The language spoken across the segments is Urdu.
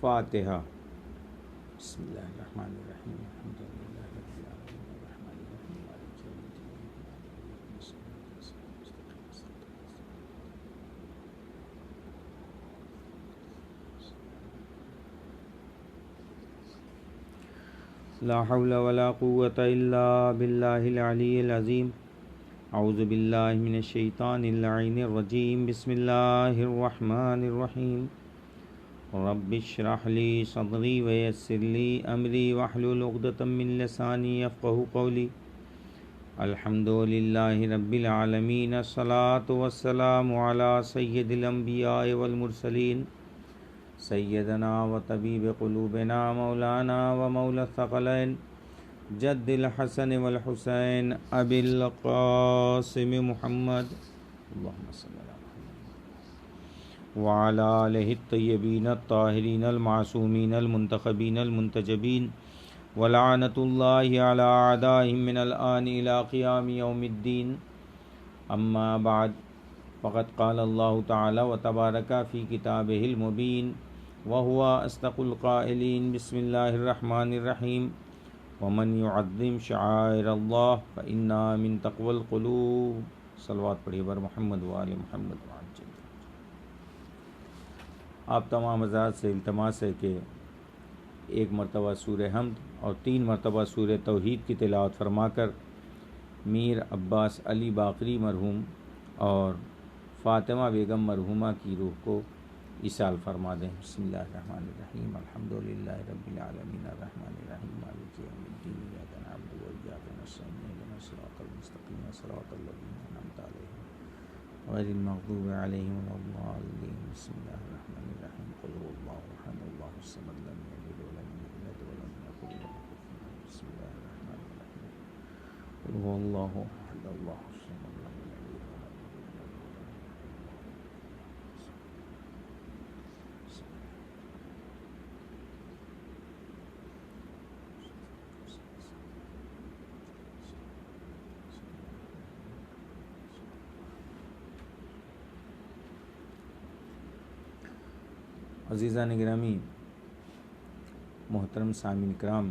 فاتحہ۔ بسم اللہ الرحمن الرحیم، الحمد للہ رب العالمین الرحمن الرحیم مالک یوم الدین۔ لا حول ولا قوة الا باللہ العلی العظیم۔ اعوذ باللہ من الشیطان اللعین الرجیم، بسم اللہ الرحمن الرحیم۔ رب اشرح لی صدری ویسر لی امری واحلل عقدۃ من لسانی یفقہوا قولی۔ الحمد للہ رب العالمین، الصلاۃ والسلام علی سید الانبیاء والمرسلین، سیدنا و طبیب قلوبنا مولانا و مولا الثقلین، جد الحسن والحسین ابی القاسم محمد، اللہم صلی علی محمد وعلی آلہ الطیبین الطاہرین المعصومین المنتخبین المنتجبین، ولعنۃ اللہ علی اعدائہم من الآن الی قیام یوم الدین۔ اما بعد، فقد قال اللہ تعالی وتبارک فی کتابہ المبین، وہو اصدق القائلین، بسم اللہ الرحمن الرحیم۔ ومن یعظم شعائر اللہ فإنہا من تقوی القلوب۔ صلوات پڑھیے بر محمد وآل محمد وعجل۔ آپ تمام حضرات سے التماس ہے کہ ایک مرتبہ سورہ حمد اور 3 مرتبہ سورہ توحید کی تلاوت فرما کر میر عباس علی باقری مرحوم اور فاطمہ بیگم مرحومہ کی روح کو ایصال فرما دیں۔ بسم اللہ الرحمن الرحیم، الحمد للہ رب العالمین الرحمن الرحیم مالک یوم الدین، ایاک نعبد و ایاک نستعین، اہدنا الصراط المستقیم صراط الذین انعمت علیہم غیر المغضوب علیہم ولا الضالین۔ بسم اللہ الرحمن الرحیم، قل هو اللہ احد اللہ الصمد، لم یلد ولم یولد ولم یکن له کفوا احد۔ بسم اللہ الرحمن الرحیم، قل هو اللہ احد اللہ الصمد، لم یلد ولم یولد۔ عزیزان گرامی، محترم سامعین کرام،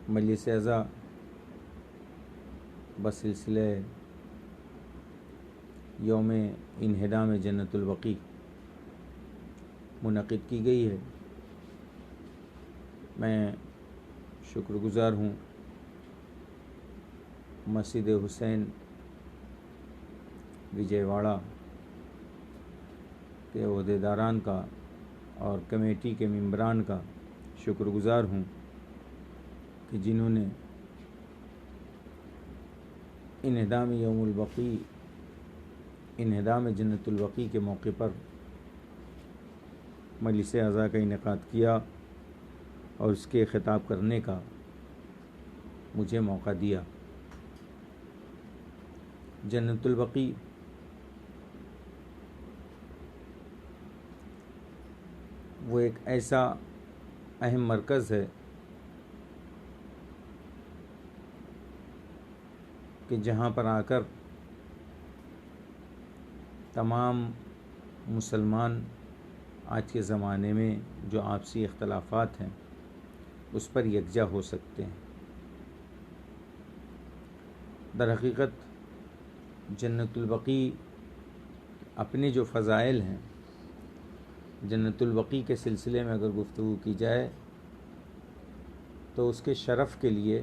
مجلس اعزا بسلسلہ یوم انہدام جنت البقیع منعقد کی گئی ہے۔ میں شکر گزار ہوں مسجد حسین وجے واڑہ کے عہدیداران کا اور کمیٹی کے ممبران کا شکر گزار ہوں کہ جنہوں نے انہدام یوم البقیع، انہدام جنت البقیع کے موقع پر مجلس اعزا کا انعقاد کیا اور اس کے خطاب کرنے کا مجھے موقع دیا۔ جنت البقیع وہ ایک ایسا اہم مرکز ہے کہ جہاں پر آ کر تمام مسلمان آج کے زمانے میں جو آپسی اختلافات ہیں اس پر یکجا ہو سکتے ہیں۔ در حقیقت جنت البقیع اپنے جو فضائل ہیں، جنت البقیع کے سلسلے میں اگر گفتگو کی جائے تو اس کے شرف کے لیے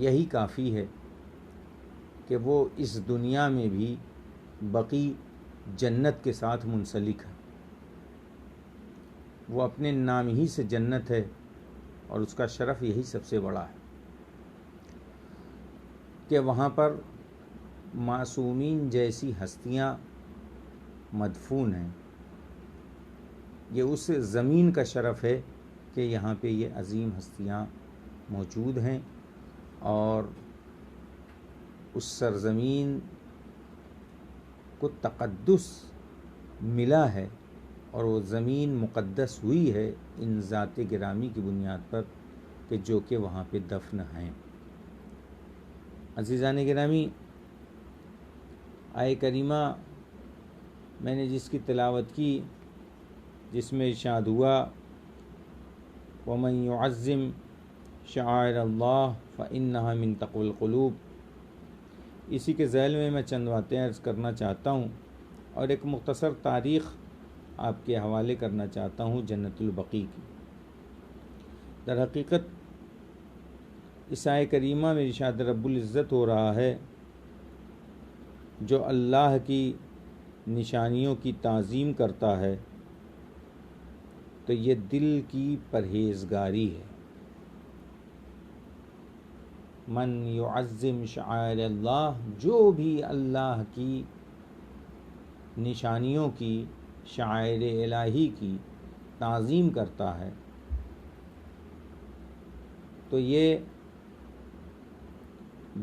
یہی کافی ہے کہ وہ اس دنیا میں بھی بقیع جنت کے ساتھ منسلک ہے۔ وہ اپنے نام ہی سے جنت ہے اور اس کا شرف یہی سب سے بڑا ہے کہ وہاں پر معصومین جیسی ہستیاں مدفون ہیں۔ یہ اس زمین کا شرف ہے کہ یہاں پہ یہ عظیم ہستیاں موجود ہیں اور اس سرزمین کو تقدس ملا ہے اور وہ زمین مقدس ہوئی ہے ان ذات گرامی کی بنیاد پر کہ جو کہ وہاں پہ دفن ہیں۔ عزیزان گرامی، آیہ کریمہ میں نے جس کی تلاوت کی، جس میں ارشاد ہوا وَمَن يُعَظِّمْ شَعَائِرَ اللَّهِ فَإِنَّهَا مِن تَقْوَى الْقُلُوبِ، اسی کے ذیل میں چند باتیں عرض کرنا چاہتا ہوں اور ایک مختصر تاریخ آپ کے حوالے کرنا چاہتا ہوں جنت البقیع کی۔ در حقیقت اس آیہ کریمہ میں ارشاد رب العزت ہو رہا ہے جو اللہ کی نشانیوں کی تعظیم کرتا ہے تو یہ دل کی پرہیزگاری ہے۔ من یعظم شعائر اللہ، جو بھی اللہ کی نشانیوں کی، شعائر الہی کی تعظیم کرتا ہے تو یہ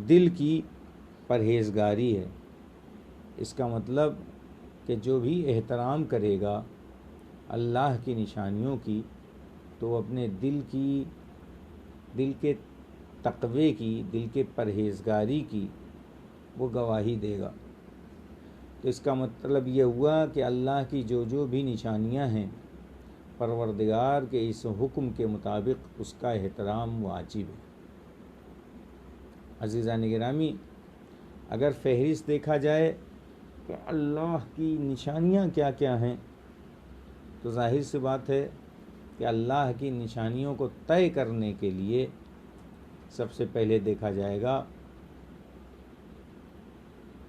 دل کی پرہیزگاری ہے۔ اس کا مطلب کہ جو بھی احترام کرے گا اللہ کی نشانیوں کی تو وہ اپنے دل کے تقوی کی، دل کے پرہیزگاری کی وہ گواہی دے گا۔ تو اس کا مطلب یہ ہوا کہ اللہ کی جو بھی نشانیاں ہیں، پروردگار کے اس حکم کے مطابق اس کا احترام واجب ہے۔ عزیزان گرامی، اگر فہرست دیکھا جائے کہ اللہ کی نشانیاں کیا کیا ہیں تو ظاہر سی بات ہے کہ اللہ کی نشانیوں کو طے کرنے کے لیے سب سے پہلے دیکھا جائے گا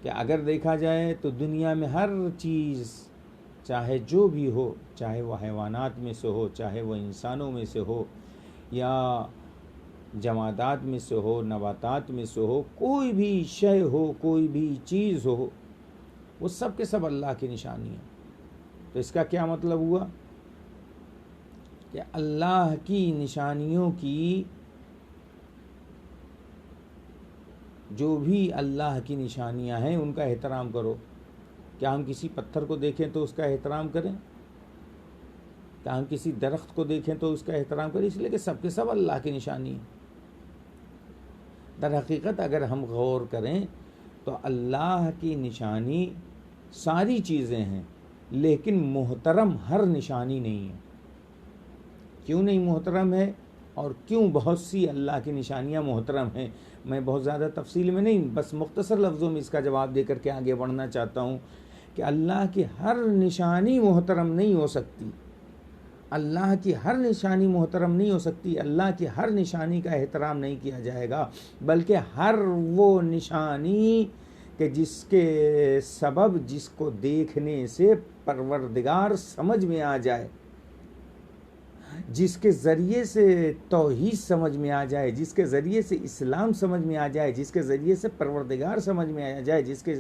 کہ اگر دیکھا جائے تو دنیا میں ہر چیز، چاہے جو بھی ہو، چاہے وہ حیوانات میں سے ہو، چاہے وہ انسانوں میں سے ہو یا جمادات میں سے ہو، نباتات میں سے ہو، کوئی بھی شے ہو، کوئی بھی چیز ہو، وہ سب کے سب اللہ کی نشانی ہے۔ تو اس کا کیا مطلب ہوا کہ اللہ کی نشانیوں کی، جو بھی اللہ کی نشانیاں ہیں ان کا احترام کرو۔ کیا ہم کسی پتھر کو دیکھیں تو اس کا احترام کریں؟ کیا ہم کسی درخت کو دیکھیں تو اس کا احترام کریں؟ اس لیے کہ سب کے سب اللہ کی نشانی ہے۔ در حقیقت اگر ہم غور کریں تو اللہ کی نشانی ساری چیزیں ہیں، لیکن محترم ہر نشانی نہیں ہے۔ کیوں نہیں محترم ہے اور کیوں بہت سی اللہ کی نشانیاں محترم ہیں، میں بہت زیادہ تفصیل میں نہیں، بس مختصر لفظوں میں اس کا جواب دے کر کے آگے بڑھنا چاہتا ہوں کہ اللہ کی ہر نشانی محترم نہیں ہو سکتی، اللہ کی ہر نشانی محترم نہیں ہو سکتی، اللہ کی ہر نشانی کا احترام نہیں کیا جائے گا، بلکہ ہر وہ نشانی کہ جس کے سبب، جس کو دیکھنے سے پروردگار سمجھ میں آ جائے، جس کے ذریعے سے توحید سمجھ میں آ جائے، جس کے ذریعے سے اسلام سمجھ میں آ جائے، جس کے ذریعے سے پروردگار سمجھ میں آ جائے، جس کے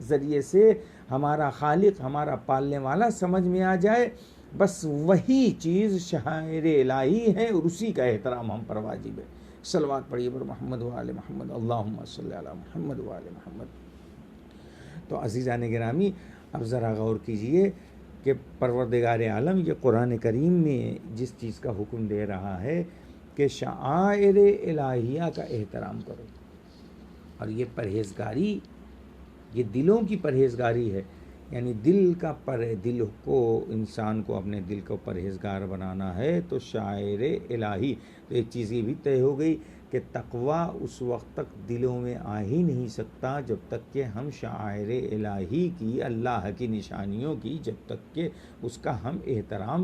ذریعے سے ہمارا خالق، ہمارا پالنے والا سمجھ میں آ جائے، بس وہی چیز شعائر الہی ہے اور اسی کا احترام ہم پر واجب ہے۔ صلوات پڑھیے پر محمد و آل محمد، اللہم صلی علی محمد و آل محمد۔ تو عزیزان گرامی، اب ذرا غور کیجئے کہ پروردگار عالم یہ قرآن کریم میں جس چیز کا حکم دے رہا ہے کہ شعائر الہیہ کا احترام کرو، اور یہ پرہیزگاری، یہ دلوں کی پرہیزگاری ہے، یعنی دل کو، انسان کو اپنے دل کو پرہیزگار بنانا ہے تو شعائر الہی۔ تو ایک چیز یہ بھی طے ہو گئی کہ تقویٰ اس وقت تک دلوں میں آ ہی نہیں سکتا جب تک کہ ہم شعائر الہی کی، اللہ کی نشانیوں کی، جب تک کہ اس کا ہم احترام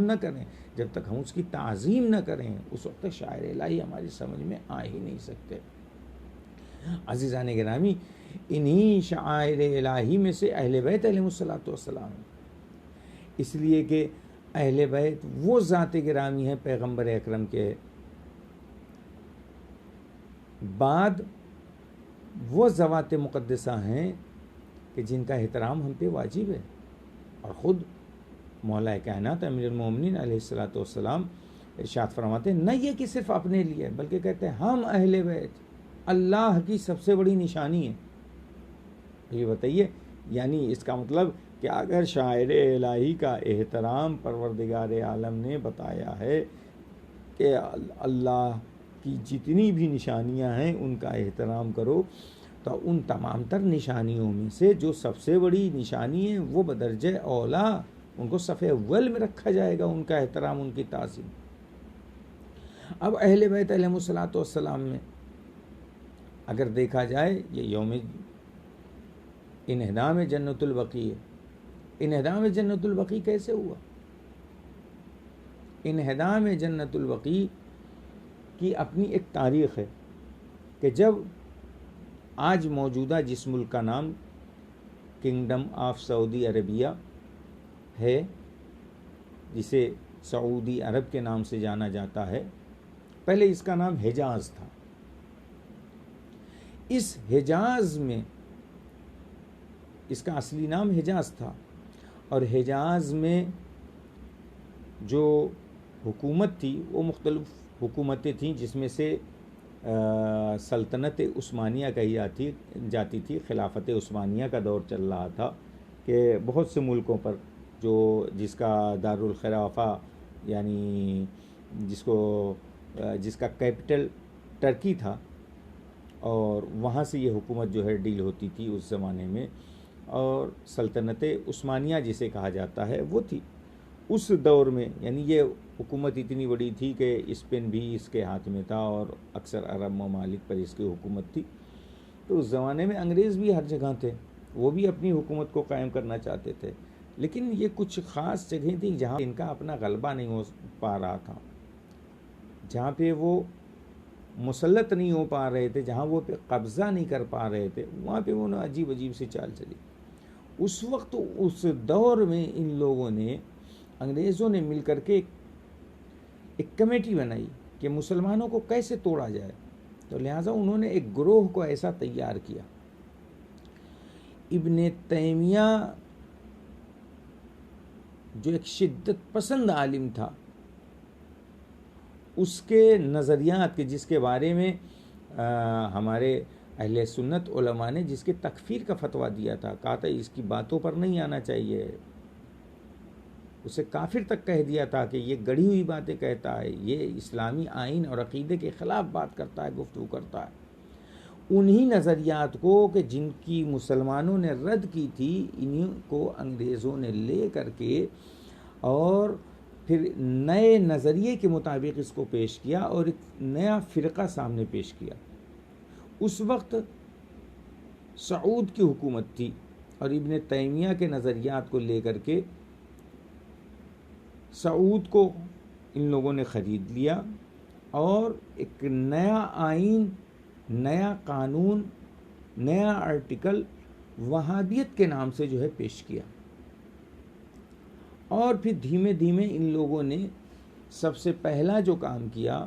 نہ کریں، جب تک ہم اس کی تعظیم نہ کریں، اس وقت تک شعائر الہی ہماری سمجھ میں آ ہی نہیں سکتے۔ عزیزان گرامی، انہی شعائر الہی میں سے اہل بیت علیہ السلام، اس لیے کہ اہل بیت وہ ذات گرامی ہے پیغمبر اکرم کے بعد، وہ ذوات مقدسہ ہیں کہ جن کا احترام ہم پہ واجب ہے۔ اور خود مولا کائنات امیر المومنین علیہ السلام ارشاد فرماتے ہیں، نہ یہ کہ صرف اپنے لیے، بلکہ کہتے ہیں ہم اہل بیت اللہ کی سب سے بڑی نشانی ہے۔ یہ بتائیے، یعنی اس کا مطلب کہ اگر شاعر الہی کا احترام پروردگار عالم نے بتایا ہے کہ اللہ کی جتنی بھی نشانیاں ہیں ان کا احترام کرو، تو ان تمام تر نشانیوں میں سے جو سب سے بڑی نشانی ہے وہ بدرجہ اولا ان کو صف اول میں رکھا جائے گا، ان کا احترام، ان کی تعظیم۔ اب اہل بیت علیہ الصلوۃ والسلام میں اگر دیکھا جائے یہ یوم انہدام جنت البقیع ہے۔ انہدام جنت البقیع کیسے ہوا؟ انہدام جنت البقیع کی اپنی ایک تاریخ ہے کہ جب آج موجودہ جس ملک کا نام کنگڈم آف سعودی عربیہ ہے، جسے سعودی عرب کے نام سے جانا جاتا ہے، پہلے اس کا نام حجاز تھا۔ اس حجاز میں اس کا اصلی نام حجاز تھا، اور حجاز میں جو حکومت تھی وہ مختلف حکومتیں تھیں، جس میں سے سلطنت عثمانیہ کہی جاتی تھی۔ خلافت عثمانیہ کا دور چل رہا تھا کہ بہت سے ملکوں پر جس کا دارالخلافہ یعنی جس کا کیپٹل ٹرکی تھا، اور وہاں سے یہ حکومت جو ہے ڈیل ہوتی تھی اس زمانے میں، اور سلطنت عثمانیہ جسے کہا جاتا ہے وہ تھی اس دور میں۔ یعنی یہ حکومت اتنی بڑی تھی کہ اسپین بھی اس کے ہاتھ میں تھا اور اکثر عرب ممالک پر اس کی حکومت تھی۔ تو اس زمانے میں انگریز بھی ہر جگہ تھے، وہ بھی اپنی حکومت کو قائم کرنا چاہتے تھے، لیکن یہ کچھ خاص جگہیں تھیں جہاں ان کا اپنا غلبہ نہیں ہو پا رہا تھا، جہاں پہ وہ مسلط نہیں ہو پا رہے تھے، جہاں وہ پہ قبضہ نہیں کر پا رہے تھے، وہاں پہ انہوں نے عجیب عجیب سی چال چلی۔ اس وقت اس دور میں ان لوگوں نے، انگریزوں نے مل کر کے ایک کمیٹی بنائی کہ مسلمانوں کو کیسے توڑا جائے، تو لہٰذا انہوں نے ایک گروہ کو ایسا تیار کیا۔ ابن تیمیہ جو ایک شدت پسند عالم تھا، اس کے نظریات کے جس کے بارے میں ہمارے اہل سنت علماء نے جس کے تکفیر کا فتویٰ دیا تھا، کہا تھا اس کی باتوں پر نہیں آنا چاہیے، اسے کافر تک کہہ دیا تھا کہ یہ گڑھی ہوئی باتیں کہتا ہے، یہ اسلامی آئین اور عقیدے کے خلاف بات کرتا ہے، گفتگو کرتا ہے۔ انہی نظریات کو کہ جن کی مسلمانوں نے رد کی تھی، انہی کو انگریزوں نے لے کر کے اور پھر نئے نظریے کے مطابق اس کو پیش کیا اور ایک نیا فرقہ سامنے پیش کیا۔ اس وقت سعود کی حکومت تھی، اور ابن تیمیہ کے نظریات کو لے کر کے سعود کو ان لوگوں نے خرید لیا اور ایک نیا آئین، نیا قانون، نیا آرٹیکل وہابیت کے نام سے جو ہے پیش کیا۔ اور پھر دھیمے دھیمے ان لوگوں نے سب سے پہلا جو کام کیا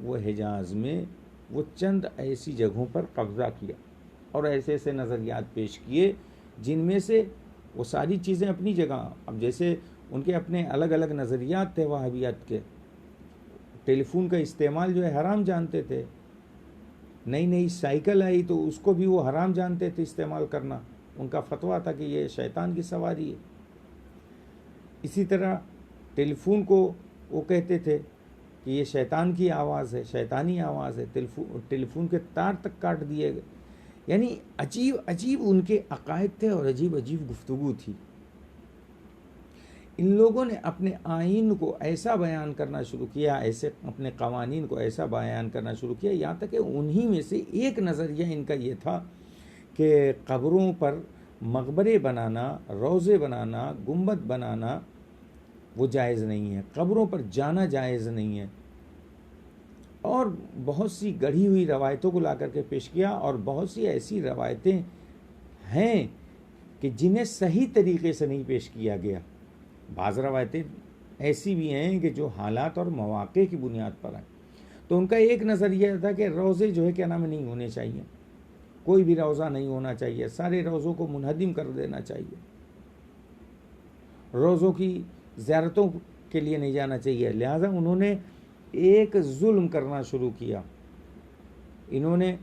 وہ حجاز میں وہ چند ایسی جگہوں پر قبضہ کیا اور ایسے ایسے نظریات پیش کیے جن میں سے وہ ساری چیزیں اپنی جگہ، اب جیسے ان کے اپنے الگ الگ نظریات تھے وہابیت کے۔ ٹیلی فون کا استعمال جو ہے حرام جانتے تھے، نئی نئی سائیکل آئی تو اس کو بھی وہ حرام جانتے تھے استعمال کرنا، ان کا فتویٰ تھا کہ یہ شیطان کی سواری ہے۔ اسی طرح ٹیلی فون کو وہ کہتے تھے کہ یہ شیطان کی آواز ہے، شیطانی آواز ہے، ٹیلی فون کے تار تک کاٹ دیے گئے۔ یعنی عجیب عجیب ان کے عقائد تھے اور عجیب عجیب گفتگو تھی۔ ان لوگوں نے اپنے آئین کو ایسا بیان کرنا شروع کیا، ایسے اپنے قوانین کو ایسا بیان کرنا شروع کیا، یہاں تک کہ انہی میں سے ایک نظریہ ان کا یہ تھا کہ قبروں پر مقبرے بنانا، روضے بنانا، گنبد بنانا وہ جائز نہیں ہے، قبروں پر جانا جائز نہیں ہے، اور بہت سی گڑھی ہوئی روایتوں کو لا کر کے پیش کیا، اور بہت سی ایسی روایتیں ہیں کہ جنہیں صحیح طریقے سے نہیں پیش کیا گیا۔ بعض روایتیں ایسی بھی ہیں کہ جو حالات اور مواقع کی بنیاد پر ہیں۔ تو ان کا ایک نظریہ تھا کہ روضے جو ہے کیا نام نہیں ہونے چاہیے، کوئی بھی روضہ نہیں ہونا چاہیے، سارے روضوں کو منہدم کر دینا چاہیے، روضوں کی زیارتوں کے لیے نہیں جانا چاہیے۔ لہٰذا انہوں نے ایک ظلم کرنا شروع کیا۔ انہوں نے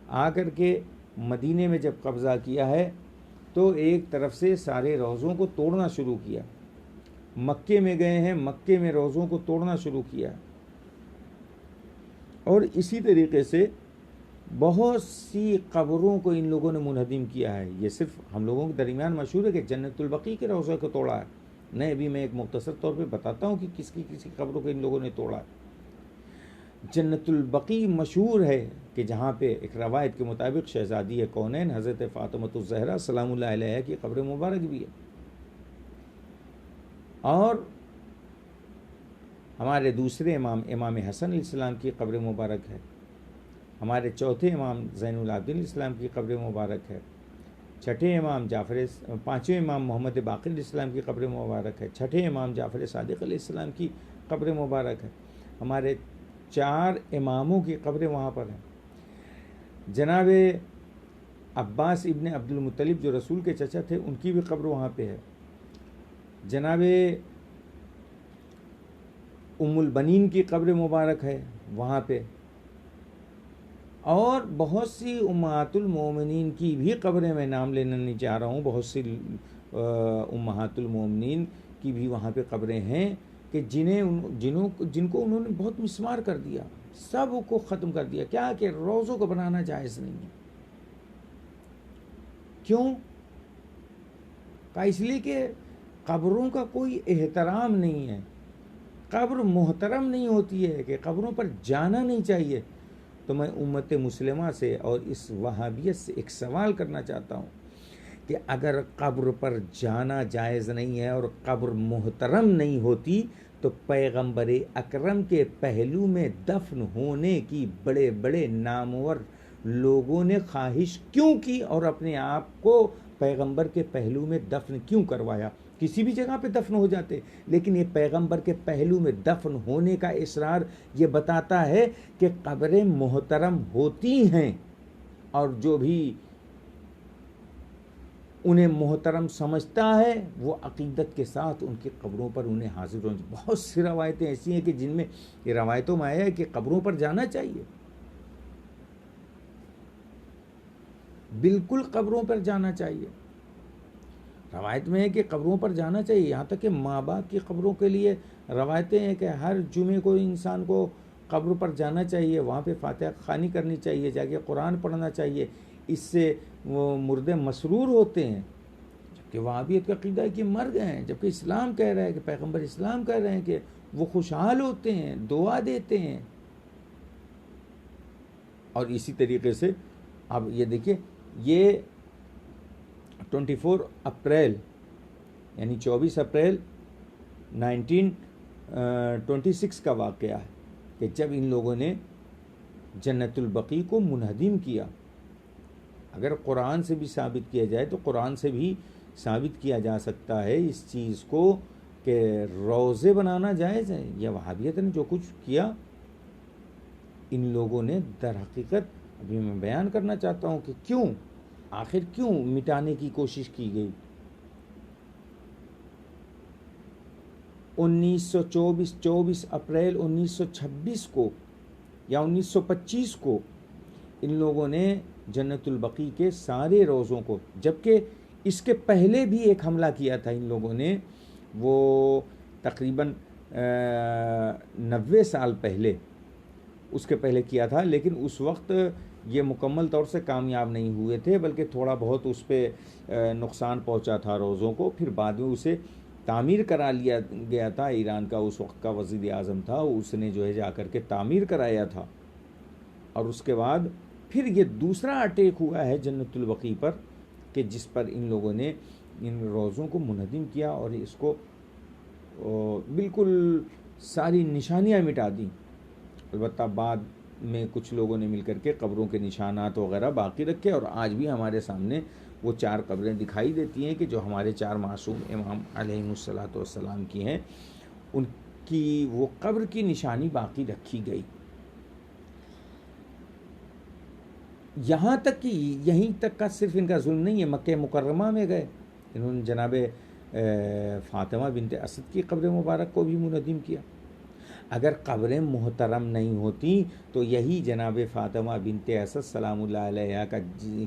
آ کر کے مدینے میں جب قبضہ کیا ہے تو ایک طرف سے سارے روضوں کو توڑنا شروع کیا۔ مکے میں گئے ہیں، مکے میں روضوں کو توڑنا شروع کیا، اور اسی طریقے سے بہت سی قبروں کو ان لوگوں نے منہدم کیا ہے. یہ صرف ہم لوگوں کے درمیان مشہور ہے کہ جنت البقیع کے روضہ کو توڑا ہے. نہیں، ابھی میں ایک مختصر طور پہ بتاتا ہوں کہ کس کی قبروں کو ان لوگوں نے توڑا ہے. جنت البقیع مشہور ہے کہ جہاں پہ ایک روایت کے مطابق شہزادی کونین حضرت فاطمۃ الزہرا سلام اللہ علیہ کی قبر مبارک بھی ہے. اور ہمارے دوسرے امام حسن علیہ السلام کی قبر مبارک ہے. ہمارے چوتھے امام زین العابدین علیہ السلام کی قبر مبارک ہے. چھٹے امام پانچویں امام محمد باقر علیہ السلام کی قبر مبارک ہے. چھٹے امام جعفر صادق علیہ السلام کی قبر مبارک ہے. ہمارے 4 اماموں کی قبریں وہاں پر ہیں. جناب عباس ابن عبد المطلب جو رسول کے چچا تھے ان کی بھی قبر وہاں پہ ہے. جناب ام البنین کی قبر مبارک ہے وہاں پہ. اور بہت سی امہات المومنین کی بھی قبریں میں نام لینا نہیں چاہ رہا ہوں. بہت سی امہات المومنین کی بھی وہاں پہ قبریں ہیں کہ جن کو انہوں نے بہت مسمار کر دیا، سب کو ختم کر دیا. کیا کہ روزوں کو بنانا جائز نہیں ہے. کیوں؟ اس لیے کہ قبروں کا کوئی احترام نہیں ہے. قبر محترم نہیں ہوتی ہے کہ قبروں پر جانا نہیں چاہیے. تو میں امت مسلمہ سے اور اس وہابیت سے ایک سوال کرنا چاہتا ہوں کہ اگر قبر پر جانا جائز نہیں ہے اور قبر محترم نہیں ہوتی تو پیغمبر اکرم کے پہلو میں دفن ہونے کی بڑے بڑے نامور لوگوں نے خواہش کیوں کی اور اپنے آپ کو پیغمبر کے پہلو میں دفن کیوں کروایا؟ کسی بھی جگہ پہ دفن ہو جاتے، لیکن یہ پیغمبر کے پہلو میں دفن ہونے کا اصرار یہ بتاتا ہے کہ قبریں محترم ہوتی ہیں، اور جو بھی انہیں محترم سمجھتا ہے وہ عقیدت کے ساتھ ان کی قبروں پر انہیں حاضر ہوں. بہت سی روایتیں ایسی ہیں کہ جن میں یہ روایتوں میں آیا ہے کہ قبروں پر جانا چاہیے. بالکل قبروں پر جانا چاہیے. روایت میں ہے کہ قبروں پر جانا چاہیے. یہاں تک کہ ماں باپ کی قبروں کے لیے روایتیں ہیں کہ ہر جمعے کو انسان کو قبر پر جانا چاہیے، وہاں پہ فاتحہ خوانی کرنی چاہیے، جا کے قرآن پڑھنا چاہیے. اس سے وہ مردے مسرور ہوتے ہیں. جبکہ وہابیت کا عقیدہ ہے کہ مر گئے ہیں، جبکہ اسلام کہہ رہا ہے کہ پیغمبر اسلام کہہ رہے ہیں کہ وہ خوشحال ہوتے ہیں، دعا دیتے ہیں. اور اسی طریقے سے اب یہ دیکھیے، یہ 24 اپریل یعنی 24 اپریل 1926 کا واقعہ ہے کہ جب ان لوگوں نے جنت البقیع کو منہدم کیا. اگر قرآن سے بھی ثابت کیا جائے تو قرآن سے بھی ثابت کیا جا سکتا ہے اس چیز کو کہ روزے بنانا جائز ہے. یہ وہابیت نے جو کچھ کیا ان لوگوں نے در حقیقت ابھی میں بیان کرنا چاہتا ہوں کہ آخر کیوں مٹانے کی کوشش کی گئی. 24 اپریل 1926 کو یا 1925 کو ان لوگوں نے جنت البقیع کے سارے روزوں کو، جبکہ اس کے پہلے بھی ایک حملہ کیا تھا ان لوگوں نے، وہ تقریباً 90 سال پہلے، اس کے پہلے کیا تھا، لیکن اس وقت یہ مکمل طور سے کامیاب نہیں ہوئے تھے، بلکہ تھوڑا بہت اس پہ نقصان پہنچا تھا روزوں کو. پھر بعد میں اسے تعمیر کرا لیا گیا تھا. ایران کا اس وقت کا وزیر اعظم تھا، اس نے جو ہے جا کر کے تعمیر کرایا تھا. اور اس کے بعد پھر یہ دوسرا اٹیک ہوا ہے جنت البقیع پر کہ جس پر ان لوگوں نے ان روزوں کو منہدم کیا اور اس کو بالکل ساری نشانیاں مٹا دیں. البتہ بعد میں کچھ لوگوں نے مل کر کے قبروں کے نشانات وغیرہ باقی رکھے، اور آج بھی ہمارے سامنے وہ 4 قبریں دکھائی دیتی ہیں کہ جو ہمارے 4 معصوم امام علیہ الصلوۃ والسلام کی ہیں، ان کی وہ قبر کی نشانی باقی رکھی گئی. یہاں تک کہ یہیں تک کا صرف ان کا ظلم نہیں ہے، مکہ مکرمہ میں گئے، انہوں نے جناب فاطمہ بنت اسد کی قبر مبارک کو بھی منہدم کیا. اگر قبریں محترم نہیں ہوتی تو یہی جناب فاطمہ بنت اسد سلام اللہ علیہ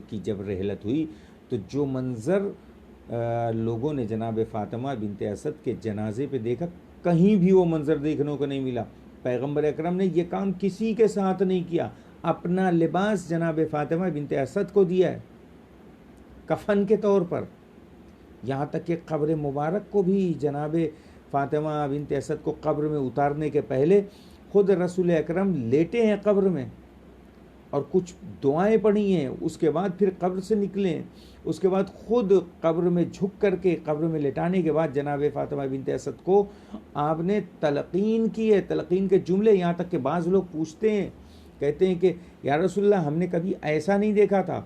کی جب رحلت ہوئی تو جو منظر لوگوں نے جناب فاطمہ بنت اسد کے جنازے پہ دیکھا، کہیں بھی وہ منظر دیکھنے کو نہیں ملا. پیغمبر اکرم نے یہ کام کسی کے ساتھ نہیں کیا. اپنا لباس جناب فاطمہ بنت اسد کو دیا ہے کفن کے طور پر، یہاں تک کہ قبر مبارک کو بھی جناب فاطمہ بنت اسد کو قبر میں اتارنے کے پہلے خود رسول اکرم لیٹے ہیں قبر میں اور کچھ دعائیں پڑھی ہیں، اس کے بعد پھر قبر سے نکلے، اس کے بعد خود قبر میں جھک کر کے قبر میں لٹانے کے بعد جناب فاطمہ بنت اسد کو آپ نے تلقین کی ہے، تلقین کے جملے، یہاں تک کہ بعض لوگ پوچھتے ہیں، کہتے ہیں کہ یا رسول اللہ ہم نے کبھی ایسا نہیں دیکھا تھا،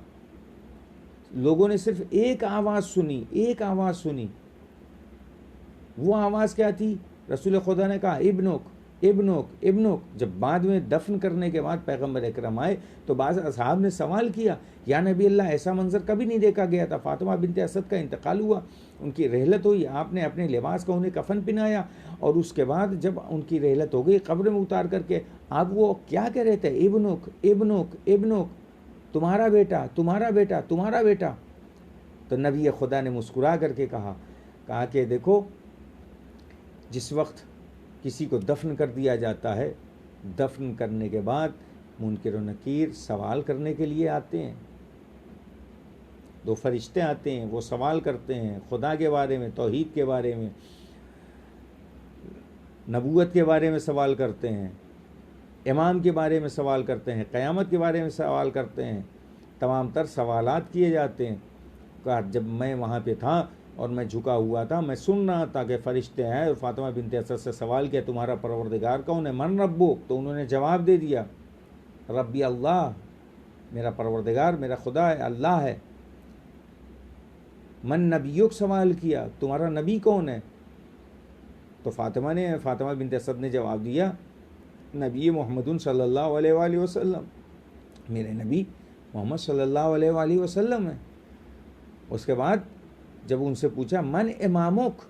لوگوں نے صرف ایک آواز سنی، وہ آواز کیا تھی؟ رسول خدا نے کہا ابنک ابنک ابنک۔ جب بعد میں دفن کرنے کے بعد پیغمبر اکرم آئے تو بعض اصحاب نے سوال کیا یا نبی اللہ ایسا منظر کبھی نہیں دیکھا گیا تھا، فاطمہ بنت اسد کا انتقال ہوا، ان کی رحلت ہوئی، آپ نے اپنے لباس کا انہیں کفن پہنایا اور اس کے بعد جب ان کی رحلت ہو گئی قبر میں اتار کر کے آپ وہ کیا کہہ رہے تھے؟ ابنک ابنک ابنک، تمہارا بیٹا تمہارا بیٹا تمہارا بیٹا۔ تو نبی خدا نے مسکرا کر کے کہا کہ دیکھو جس وقت کسی کو دفن کر دیا جاتا ہے، دفن کرنے کے بعد منکر و نکیر سوال کرنے کے لیے آتے ہیں، دو فرشتے آتے ہیں، وہ سوال کرتے ہیں خدا کے بارے میں، توحید کے بارے میں، نبوت کے بارے میں سوال کرتے ہیں، امام کے بارے میں سوال کرتے ہیں، قیامت کے بارے میں سوال کرتے ہیں، تمام تر سوالات کیے جاتے ہیں۔ کہا جب میں وہاں پہ تھا اور میں جھکا ہوا تھا، میں سن رہا تھا کہ فرشتے آئے اور فاطمہ بنت اسد سے سوال کیا تمہارا پروردگار کون ہے؟ من ربک؟ تو انہوں نے جواب دے دیا ربی اللہ، میرا پروردگار میرا خدا ہے، اللہ ہے۔ من نبیک؟ سوال کیا تمہارا نبی کون ہے؟ تو فاطمہ بنت اسد نے جواب دیا نبی محمد صلی اللہ علیہ وآلہ وسلم، میرے نبی محمد صلی اللہ علیہ وآلہ وسلم ہے۔ اس کے بعد جب ان سے پوچھا من امامک،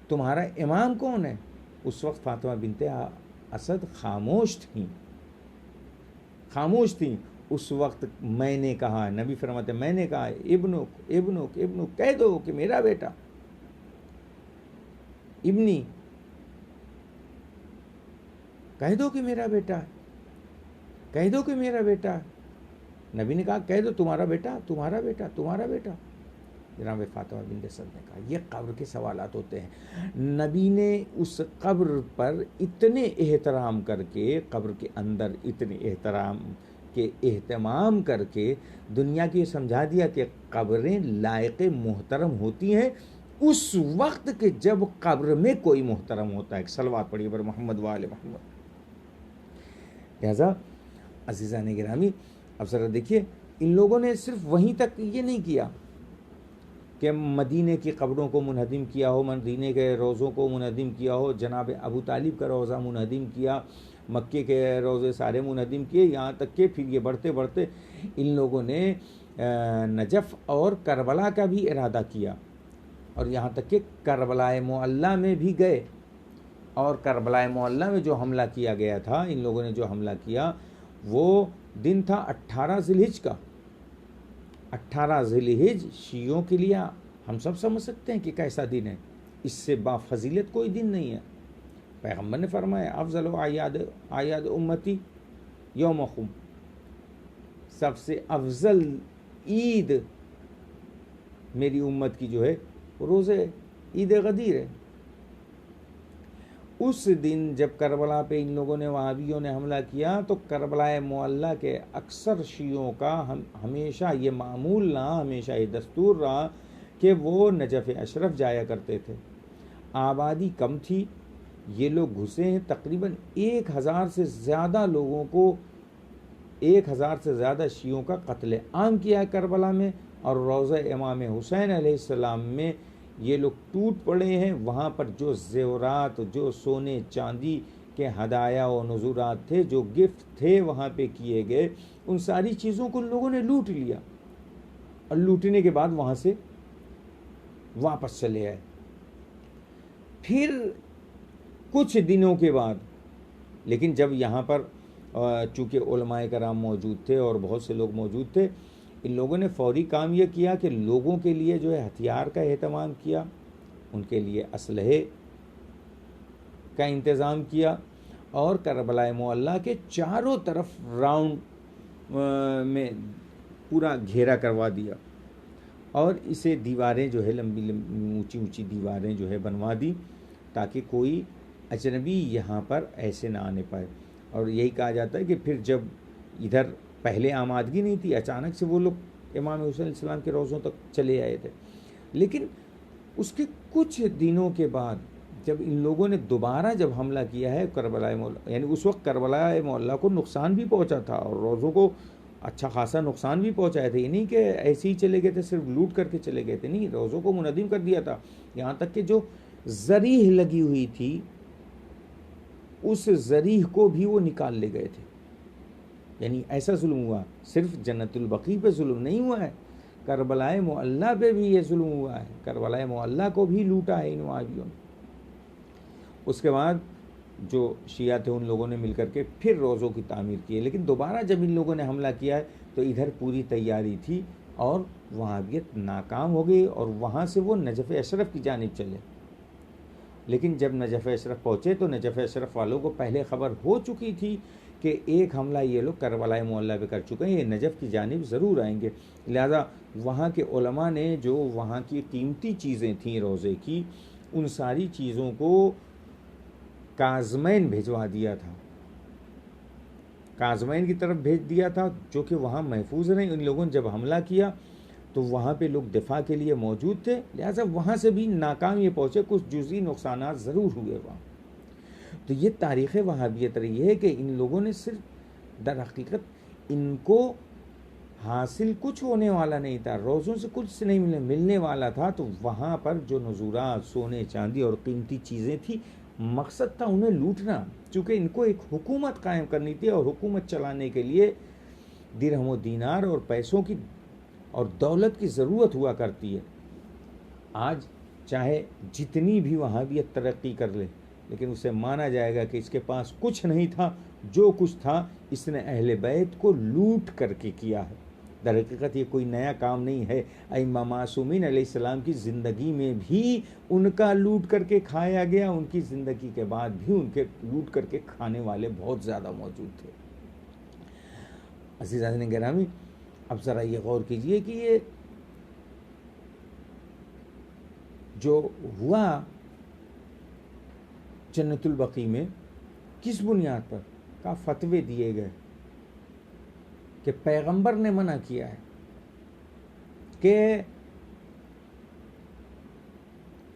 تمہارا امام کون ہے؟ اس وقت فاطمہ بنت اسد خاموش تھیں۔ اس وقت میں نے کہا، نبی فرماتے میں نے کہا ابنک ابنک ابنک، کہہ دو کہ میرا بیٹا، ابنی، کہہ دو کہ میرا بیٹا ہے، کہہ دو کہ میرا بیٹا ہے۔ نبی نے کہا کہہ دو تمہارا بیٹا تمہارا بیٹا تمہارا بیٹا۔ جناب فاطمہ بنت اسد نے کہا یہ قبر کے سوالات ہوتے ہیں۔ نبی نے اس قبر پر اتنے احترام کر کے، قبر کے اندر اتنے اہتمام کر کے دنیا کو یہ سمجھا دیا کہ قبریں لائق محترم ہوتی ہیں اس وقت کہ جب قبر میں کوئی محترم ہوتا ہے۔ صلوات پڑھیے پر محمد وآل محمد۔ لہذا عزیزان گرامی، اب ذرا دیکھیے ان لوگوں نے صرف وہیں تک یہ نہیں کیا کہ مدینے کی قبروں کو منہدم کیا ہو، مدینے کے روضوں کو منہدم کیا ہو، جناب ابو طالب کا روضہ منہدم کیا، مکے کے روضے سارے منہدم کیے، یہاں تک کہ پھر یہ بڑھتے بڑھتے ان لوگوں نے نجف اور کربلا کا بھی ارادہ کیا اور یہاں تک کہ کربلا معلی میں بھی گئے۔ اور کربلا معلی میں جو حملہ کیا گیا تھا، ان لوگوں نے جو حملہ کیا وہ دن تھا 18 ذی الحجہ کا۔ 18 ذی الحجہ شیعوں کے لیے ہم سب سمجھ سکتے ہیں کہ کیسا دن ہے، اس سے بافضیلت کوئی دن نہیں ہے۔ پیغمبر نے فرمایا افضل اعیاد امتی یوم خم، سب سے افضل عید میری امت کی جو ہے روزے عید غدیر ہے۔ اس دن جب کربلا پہ ان لوگوں نے وہابیوں نے حملہ کیا تو کربلا معلی کے اکثر شیعوں کا ہمیشہ یہ معمول رہا، ہمیشہ یہ دستور رہا کہ وہ نجف اشرف جایا کرتے تھے۔ آبادی کم تھی، یہ لوگ گھسے ہیں، تقریباً 1000 سے زیادہ لوگوں کو، 1000 سے زیادہ شیعوں کا قتل عام کیا ہے کربلا میں، اور روضہ امام حسین علیہ السلام میں یہ لوگ ٹوٹ پڑے ہیں۔ وہاں پر جو زیورات، جو سونے چاندی کے ہدایا و نذورات تھے، جو گفٹ تھے وہاں پہ کیے گئے، ان ساری چیزوں کو ان لوگوں نے لوٹ لیا اور لوٹنے کے بعد وہاں سے واپس چلے آئے۔ پھر کچھ دنوں کے بعد، لیکن جب یہاں پر چونکہ علماء کرام موجود تھے اور بہت سے لوگ موجود تھے، ان لوگوں نے فوری کام یہ کیا کہ لوگوں کے لیے جو ہے ہتھیار کا اہتمام کیا، ان کے لیے اسلحے کا انتظام کیا اور کربلا معلیٰ کے چاروں طرف راؤنڈ میں پورا گھیرا کروا دیا، اور اسے دیواریں جو ہے لمبی اونچی اونچی دیواریں جو ہے بنوا دی تاکہ کوئی اجنبی یہاں پر ایسے نہ آنے پائے۔ اور یہی کہا جاتا ہے کہ پھر جب ادھر پہلے آمادگی نہیں تھی، اچانک سے وہ لوگ امام حسین علیہ السلام کے روضوں تک چلے آئے تھے، لیکن اس کے کچھ دنوں کے بعد جب ان لوگوں نے دوبارہ جب حملہ کیا ہے کربلا معلیٰ، یعنی اس وقت کربلا معلیٰ کو نقصان بھی پہنچا تھا اور روضوں کو اچھا خاصا نقصان بھی پہنچائے تھے، یہ نہیں کہ ایسے ہی چلے گئے تھے صرف لوٹ کر کے چلے گئے تھے، نہیں، روضوں کو منہدم کر دیا تھا، یہاں تک کہ جو زریح لگی ہوئی تھی اس زریح کو بھی وہ نکال لے گئے تھے۔ یعنی ایسا ظلم ہوا، صرف جنت البقیع پہ ظلم نہیں ہوا ہے، کربلا معلیٰ پہ بھی یہ ظلم ہوا ہے، کربلا معلیٰ کو بھی لوٹا ہے ان وہابیوں نے۔ اس کے بعد جو شیعہ تھے ان لوگوں نے مل کر کے پھر روضوں کی تعمیر کی ہے، لیکن دوبارہ جب ان لوگوں نے حملہ کیا ہے تو ادھر پوری تیاری تھی اور وہابیت ناکام ہو گئی، اور وہاں سے وہ نجف اشرف کی جانب چلے۔ لیکن جب نجف اشرف پہنچے تو نجف اشرف والوں کو پہلے خبر ہو چکی تھی کہ ایک حملہ یہ لوگ کربلا معلیٰ پہ کر چکے ہیں، یہ نجف کی جانب ضرور آئیں گے، لہذا وہاں کے علماء نے جو وہاں کی قیمتی چیزیں تھیں روضے کی، ان ساری چیزوں کو کاظمین بھیجوا دیا تھا، کاظمین کی طرف بھیج دیا تھا جو کہ وہاں محفوظ رہیں۔ ان لوگوں نے جب حملہ کیا تو وہاں پہ لوگ دفاع کے لیے موجود تھے، لہٰذا وہاں سے بھی ناکام یہ پہنچے، کچھ جزئی نقصانات ضرور ہوئے وہاں۔ تو یہ تاریخ وہابیت رہی ہے کہ ان لوگوں نے صرف در حقیقت ان کو حاصل کچھ ہونے والا نہیں تھا، روزوں سے کچھ نہیں ملنے والا تھا، تو وہاں پر جو نزورات سونے چاندی اور قیمتی چیزیں تھیں، مقصد تھا انہیں لوٹنا، چونکہ ان کو ایک حکومت قائم کرنی تھی، اور حکومت چلانے کے لیے درہم و دینار اور پیسوں کی اور دولت کی ضرورت ہوا کرتی ہے۔ آج چاہے جتنی بھی وہابیت ترقی کر لے، لیکن اسے مانا جائے گا کہ اس کے پاس کچھ نہیں تھا، جو کچھ تھا اس نے اہل بیت کو لوٹ کر کے کیا ہے۔ در حقیقت یہ کوئی نیا کام نہیں ہے، ائمہ معصومین علیہ السلام کی زندگی میں بھی ان کا لوٹ کر کے کھایا گیا، ان کی زندگی کے بعد بھی ان کے لوٹ کر کے کھانے والے بہت زیادہ موجود تھے۔ عزیزان گرامی، اب ذرا یہ غور کیجئے کہ یہ جو ہوا جنت البقیع میں کس بنیاد پر کا فتوے دیے گئے کہ پیغمبر نے منع کیا ہے کہ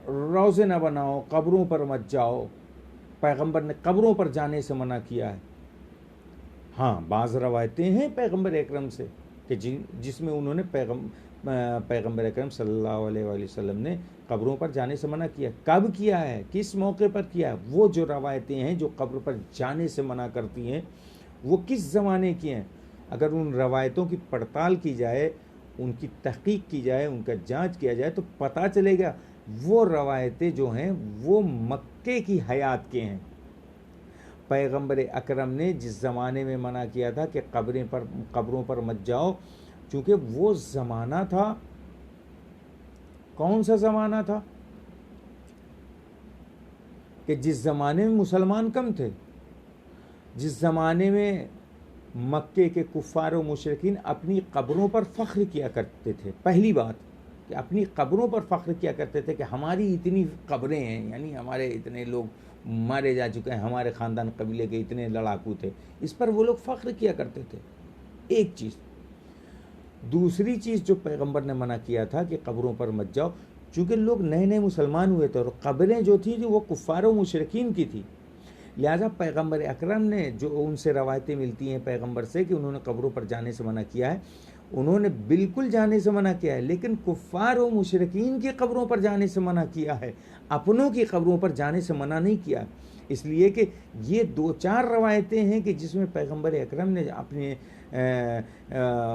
روزے نہ بناؤ، قبروں پر مت جاؤ، پیغمبر نے قبروں پر جانے سے منع کیا ہے۔ ہاں، بعض روایتیں ہیں پیغمبر اکرم سے کہ جس میں انہوں نے پیغمبر اکرم صلی اللہ علیہ وآلہ وسلم نے قبروں پر جانے سے منع کیا، کب کیا ہے، کس موقع پر کیا ہے۔ وہ جو روایتیں ہیں جو قبر پر جانے سے منع کرتی ہیں وہ کس زمانے کی ہیں، اگر ان روایتوں کی پڑتال کی جائے، ان کی تحقیق کی جائے، ان کا جانچ کیا جائے تو پتہ چلے گا وہ روایتیں جو ہیں وہ مکے کی حیات کے ہیں۔ پیغمبر اکرم نے جس زمانے میں منع کیا تھا کہ قبروں پر مت جاؤ، چونکہ وہ زمانہ تھا، کون سا زمانہ تھا کہ جس زمانے میں مسلمان کم تھے، جس زمانے میں مکے کے کفار و مشرکین اپنی قبروں پر فخر کیا کرتے تھے۔ پہلی بات کہ اپنی قبروں پر فخر کیا کرتے تھے کہ ہماری اتنی قبریں ہیں، یعنی ہمارے اتنے لوگ مارے جا چکے ہیں، ہمارے خاندان قبیلے کے اتنے لڑاکو تھے، اس پر وہ لوگ فخر کیا کرتے تھے، ایک چیز۔ دوسری چیز جو پیغمبر نے منع کیا تھا کہ قبروں پر مت جاؤ، چونکہ لوگ نئے نئے مسلمان ہوئے تھے اور قبریں جو تھیں وہ کفار و مشرکین کی تھی، لہذا پیغمبر اکرم نے جو ان سے روایتیں ملتی ہیں پیغمبر سے کہ انہوں نے قبروں پر جانے سے منع کیا ہے، انہوں نے بالکل جانے سے منع کیا ہے، لیکن کفار و مشرکین کی قبروں پر جانے سے منع کیا ہے، اپنوں کی قبروں پر جانے سے منع نہیں کیا، اس لیے کہ یہ دو چار روایتیں ہیں کہ جس میں پیغمبر اکرم نے اپنے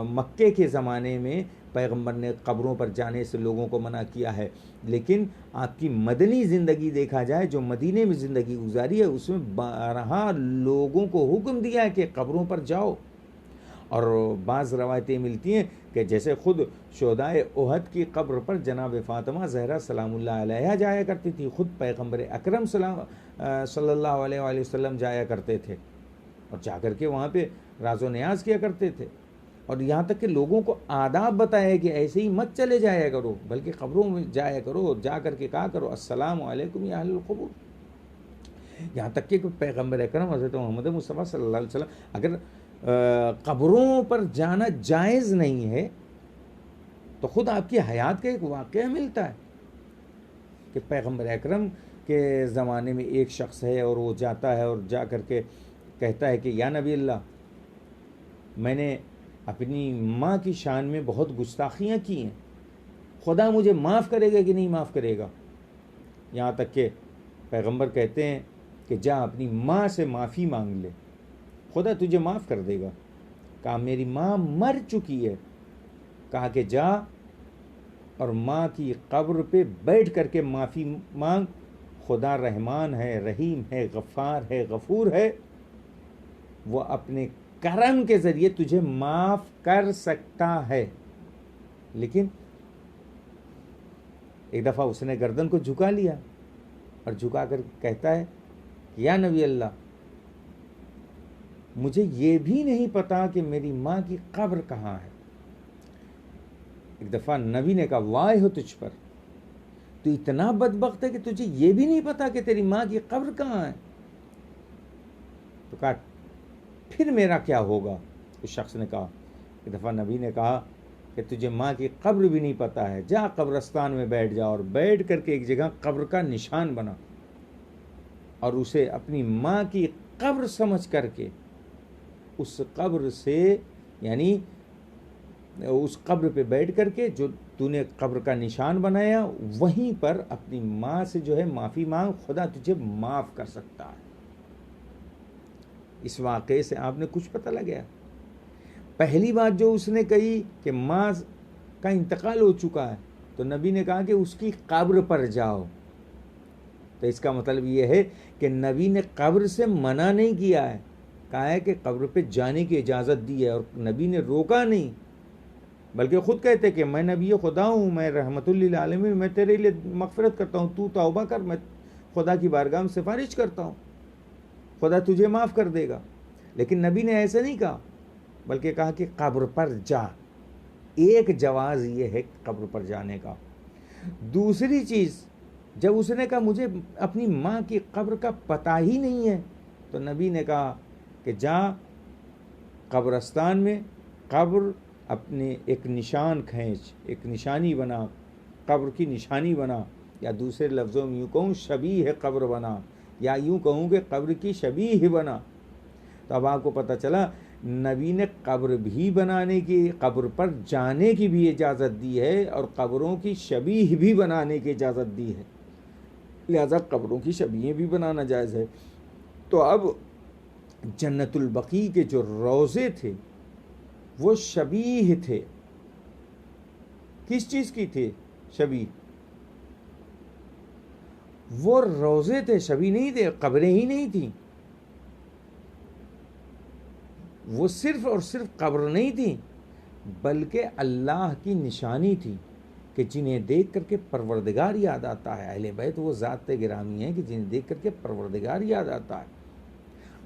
مکے کے زمانے میں پیغمبر نے قبروں پر جانے سے لوگوں کو منع کیا ہے، لیکن آپ کی مدنی زندگی دیکھا جائے جو مدینے میں زندگی گزاری ہے، اس میں بارہا لوگوں کو حکم دیا ہے کہ قبروں پر جاؤ، اور بعض روایتیں ملتی ہیں کہ جیسے خود شہدائے احد کی قبر پر جناب فاطمہ زہرا سلام اللہ علیہا جایا کرتی تھی، خود پیغمبر اکرم صلی اللہ علیہ وآلہ وسلم جایا کرتے تھے، اور جا کر کے وہاں پہ راز و نیاز کیا کرتے تھے، اور یہاں تک کہ لوگوں کو آداب بتایا کہ ایسے ہی مت چلے جایا کرو، بلکہ قبروں میں جایا کرو، اور جا کر کے کہا کرو السلام علیکم یا اہل القبور۔ یہاں تک کہ پیغمبر اکرم حضرت محمد مصطفیٰ صلی اللہ علیہ وسلم اگر قبروں پر جانا جائز نہیں ہے تو خود آپ کی حیات کا ایک واقعہ ملتا ہے کہ پیغمبر اکرم کے زمانے میں ایک شخص ہے، اور وہ جاتا ہے اور جا کر کے کہتا ہے کہ یا نبی اللہ، میں نے اپنی ماں کی شان میں بہت گستاخیاں کی ہیں، خدا مجھے معاف کرے گا کہ نہیں معاف کرے گا؟ یہاں تک کہ پیغمبر کہتے ہیں کہ جا اپنی ماں سے معافی مانگ لے، خدا تجھے معاف کر دے گا۔ کہا میری ماں مر چکی ہے، کہا کہ جا اور ماں کی قبر پہ بیٹھ کر کے معافی مانگ، خدا رحمان ہے، رحیم ہے، غفار ہے، غفور ہے، وہ اپنے کرم کے ذریعے تجھے معاف کر سکتا ہے۔ لیکن ایک دفعہ اس نے گردن کو جھکا لیا اور جھکا کر کہتا ہے یا نبی اللہ، مجھے یہ بھی نہیں پتا کہ میری ماں کی قبر کہاں ہے۔ ایک دفعہ نبی نے کہا واہ ہو تجھ پر، تو اتنا بدبخت ہے کہ تجھے یہ بھی نہیں پتا کہ تیری ماں کی قبر کہاں ہے؟ تو کہا پھر میرا کیا ہوگا؟ اس شخص نے کہا، ایک دفعہ نبی نے کہا کہ تجھے ماں کی قبر بھی نہیں پتا ہے، جا قبرستان میں بیٹھ جا اور بیٹھ کر کے ایک جگہ قبر کا نشان بنا، اور اسے اپنی ماں کی قبر سمجھ کر کے اس قبر سے، یعنی اس قبر پہ بیٹھ کر کے جو تو نے قبر کا نشان بنایا وہیں پر اپنی ماں سے جو ہے معافی مانگ، خدا تجھے معاف کر سکتا ہے۔ اس واقعے سے آپ نے کچھ پتہ لگا؟ پہلی بات جو اس نے کہی کہ ماں کا انتقال ہو چکا ہے، تو نبی نے کہا کہ اس کی قبر پر جاؤ، تو اس کا مطلب یہ ہے کہ نبی نے قبر سے منع نہیں کیا ہے، کہا ہے کہ قبر پہ جانے کی اجازت دی ہے، اور نبی نے روکا نہیں، بلکہ خود کہتے کہ میں نبی خدا ہوں، میں رحمت للعالمین، میں تیرے لیے مغفرت کرتا ہوں، تو توبہ کر، میں خدا کی بارگاہ میں سفارش کرتا ہوں، خدا تجھے معاف کر دے گا۔ لیکن نبی نے ایسا نہیں کہا، بلکہ کہا کہ قبر پر جا۔ ایک جواز یہ ہے قبر پر جانے کا۔ دوسری چیز، جب اس نے کہا مجھے اپنی ماں کی قبر کا پتہ ہی نہیں ہے، تو نبی نے کہا کہ جا قبرستان میں قبر اپنے ایک نشان کھینچ، ایک نشانی بنا، قبر کی نشانی بنا، یا دوسرے لفظوں میں یوں کہوں شبیہ قبر بنا، یا یوں کہوں کہ قبر کی شبیہ بنا۔ تو اب آپ کو پتہ چلا نبی نے قبر بھی بنانے کی، قبر پر جانے کی بھی اجازت دی ہے، اور قبروں کی شبیہ بھی بنانے کی اجازت دی ہے، لہذا قبروں کی شبیہیں بھی بنانا جائز ہے۔ تو اب جنت البقیع کے جو روضے تھے وہ شبیہ تھے، کس چیز کی تھے شبیہ؟ وہ روضے تھے، شبیہ نہیں تھے، قبریں ہی نہیں تھیں۔ وہ صرف اور صرف قبر نہیں تھی، بلکہ اللہ کی نشانی تھی کہ جنہیں دیکھ کر کے پروردگار یاد آتا ہے۔ اہل بیت وہ ذات گرامی ہیں کہ جنہیں دیکھ کر کے پروردگار یاد آتا ہے۔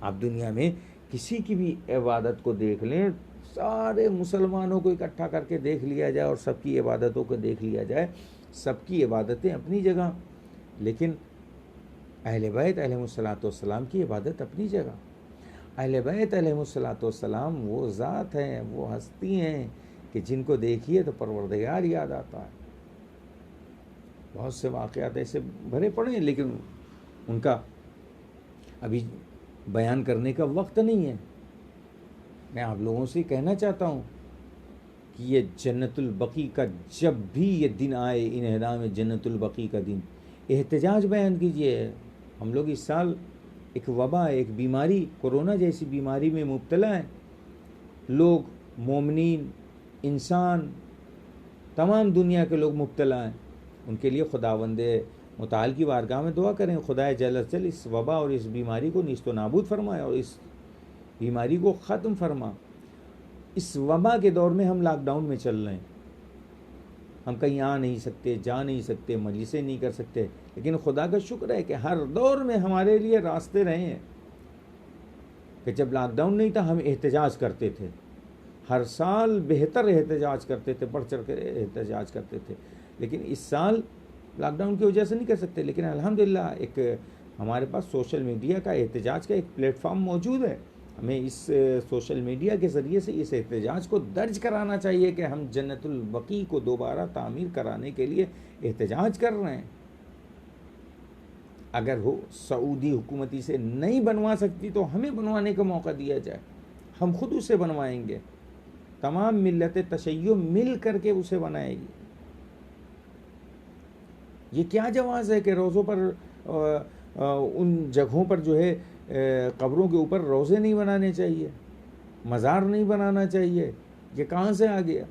آپ دنیا میں کسی کی بھی عبادت کو دیکھ لیں، سارے مسلمانوں کو اکٹھا کر کے دیکھ لیا جائے اور سب کی عبادتوں کو دیکھ لیا جائے، سب کی عبادتیں اپنی جگہ، لیکن اہل بیت علیہ الصلوۃ والسلام کی عبادت اپنی جگہ۔ اہل بیت علیہ الصلوۃ والسلام وہ ذات ہیں، وہ ہستی ہیں کہ جن کو دیکھیے تو پروردگار یاد آتا ہے۔ بہت سے واقعات ایسے بھرے پڑے ہیں، لیکن ان کا ابھی بیان کرنے کا وقت نہیں ہے۔ میں آپ لوگوں سے کہنا چاہتا ہوں کہ یہ جنت البقیع کا جب بھی یہ دن آئے، انہدام جنت البقیع کا دن، احتجاج بیان کیجئے۔ ہم لوگ اس سال ایک وبا، ایک بیماری، کورونا جیسی بیماری میں مبتلا ہیں، لوگ، مومنین، انسان، تمام دنیا کے لوگ مبتلا ہیں۔ ان کے لیے خداوند متعال کی بارگاہ میں دعا کریں، خدا جل جلالہ اس وبا اور اس بیماری کو نیست و نابود فرمائے اور اس بیماری کو ختم فرما۔ اس وبا کے دور میں ہم لاک ڈاؤن میں چل رہے ہیں، ہم کہیں آ نہیں سکتے، جا نہیں سکتے، مجلسیں نہیں کر سکتے، لیکن خدا کا شکر ہے کہ ہر دور میں ہمارے لیے راستے رہے ہیں کہ جب لاک ڈاؤن نہیں تھا ہم احتجاج کرتے تھے، ہر سال بہتر احتجاج کرتے تھے، بڑھ چڑھ کر احتجاج کرتے تھے، لیکن اس سال لاک ڈاؤن کی وجہ سے نہیں کر سکتے، لیکن الحمدللہ ایک ہمارے پاس سوشل میڈیا کا احتجاج کا ایک پلیٹ فارم موجود ہے، ہمیں اس سوشل میڈیا کے ذریعے سے اس احتجاج کو درج کرانا چاہیے کہ ہم جنت البقیع کو دوبارہ تعمیر کرانے کے لیے احتجاج کر رہے ہیں۔ اگر سعودی حکومتی سے نہیں بنوا سکتی تو ہمیں بنوانے کا موقع دیا جائے، ہم خود اسے بنوائیں گے، تمام ملت تشیع مل کر کے اسے بنائے گی۔ یہ کیا جواز ہے کہ روزوں پر ان جگہوں پر جو ہے قبروں کے اوپر روزے نہیں بنانے چاہیے، مزار نہیں بنانا چاہیے؟ یہ کہاں سے آ گیا؟